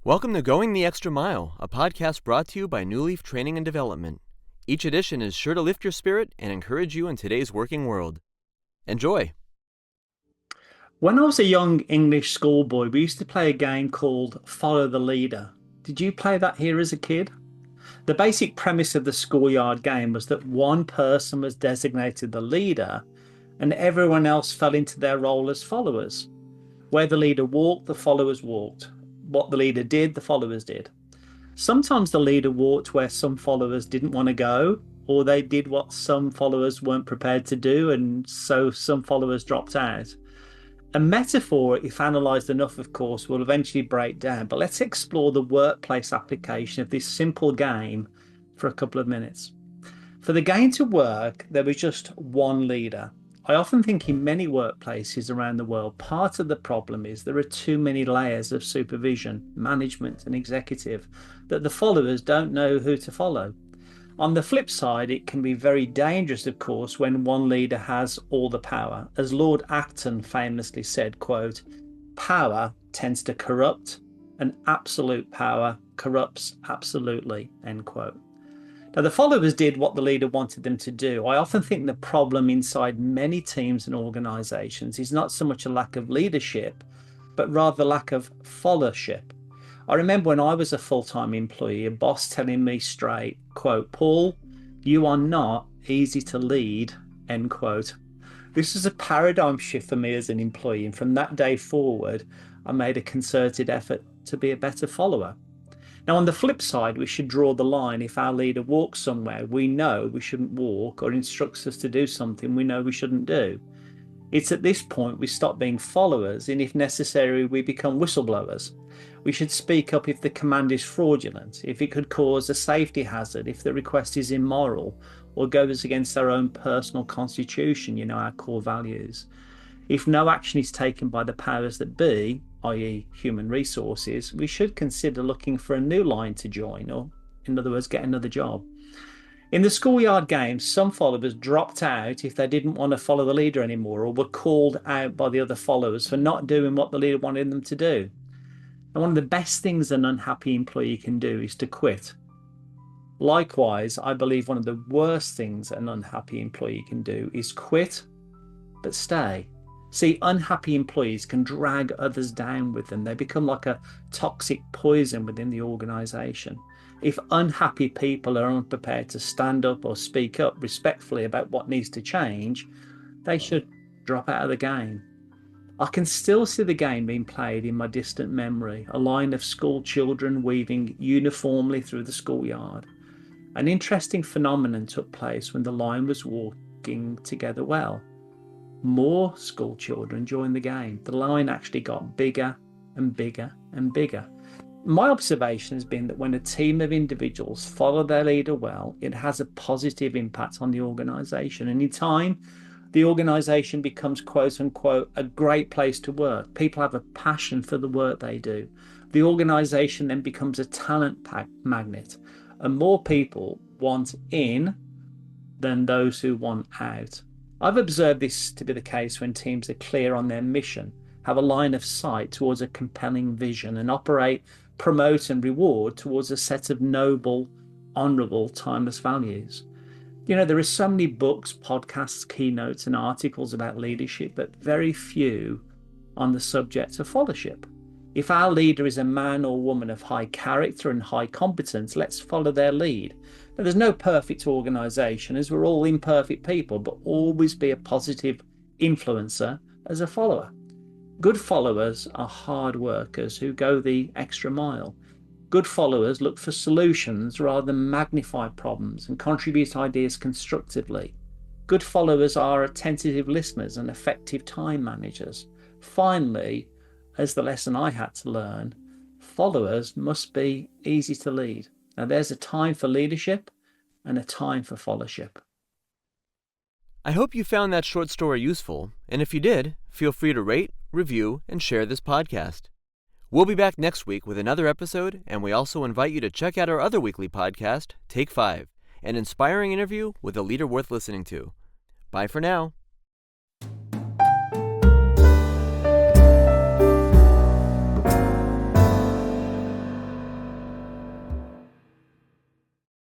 Welcome to Going the Extra Mile, a podcast brought to you by Newleaf Training and Development. Each edition is sure to lift your spirit and encourage you in today's working world. Enjoy! When I was a young English schoolboy, we used to play a game called Follow the Leader. Did you play that here as a kid? The basic premise of the schoolyard game was that one person was designated the leader and everyone else fell into their role as followers. Where the leader walked, the followers walked. What the leader did, the followers did. Sometimes the leader walked where some followers didn't want to go, or they did what some followers weren't prepared to do, and so some followers dropped out. A metaphor, if analysed enough, of course, will eventually break down, but let's explore the workplace application of this simple game for a couple of minutes. For the game to work, there was just one leader. I often think in many workplaces around the world, part of the problem is there are too many layers of supervision, management and executive that the followers don't know who to follow. On the flip side, it can be very dangerous, of course, when one leader has all the power. As Lord Acton famously said, quote, "Power tends to corrupt and absolute power corrupts absolutely," end quote. Now, the followers did what the leader wanted them to do. I often think the problem inside many teams and organizations is not so much a lack of leadership, but rather lack of followership. I remember when I was a full-time employee, a boss telling me straight, quote, "Paul, you are not easy to lead," end quote. This was a paradigm shift for me as an employee, and from that day forward, I made a concerted effort to be a better follower. Now, on the flip side, we should draw the line. If our leader walks somewhere we know we shouldn't walk, or instructs us to do something we know we shouldn't do. It's at this point we stop being followers, and if necessary, we become whistleblowers. We should speak up if the command is fraudulent, if it could cause a safety hazard, if the request is immoral, or goes against our own personal constitution, our core values. If no action is taken by the powers that be, i.e. human resources, we should consider looking for a new line to join, or in other words, get another job. In the schoolyard game, some followers dropped out if they didn't want to follow the leader anymore, or were called out by the other followers for not doing what the leader wanted them to do. And one of the best things an unhappy employee can do is to quit. Likewise, I believe one of the worst things an unhappy employee can do is quit, but stay. See, unhappy employees can drag others down with them. They become like a toxic poison within the organization. If unhappy people are unprepared to stand up or speak up respectfully about what needs to change, they should drop out of the game. I can still see the game being played in my distant memory, a line of school children weaving uniformly through the schoolyard. An interesting phenomenon took place when the line was walking together well. More school children joined the game. The line actually got bigger and bigger and bigger. My observation has been that when a team of individuals follow their leader well, it has a positive impact on the organization. And in time, the organization becomes, quote unquote, a great place to work. People have a passion for the work they do. The organization then becomes a talent magnet, and more people want in than those who want out. I've observed this to be the case when teams are clear on their mission, have a line of sight towards a compelling vision, and operate, promote and reward towards a set of noble, honourable, timeless values. There are so many books, podcasts, keynotes and articles about leadership, but very few on the subject of followership. If our leader is a man or woman of high character and high competence, let's follow their lead. Now, there's no perfect organisation, as we're all imperfect people, but always be a positive influencer as a follower. Good followers are hard workers who go the extra mile. Good followers look for solutions rather than magnify problems and contribute ideas constructively. Good followers are attentive listeners and effective time managers. Finally, as the lesson I had to learn, followers must be easy to lead. Now, there's a time for leadership and a time for followership. I hope you found that short story useful, and if you did, feel free to rate, review, and share this podcast. We'll be back next week with another episode, and we also invite you to check out our other weekly podcast, Take 5, an inspiring interview with a leader worth listening to. Bye for now.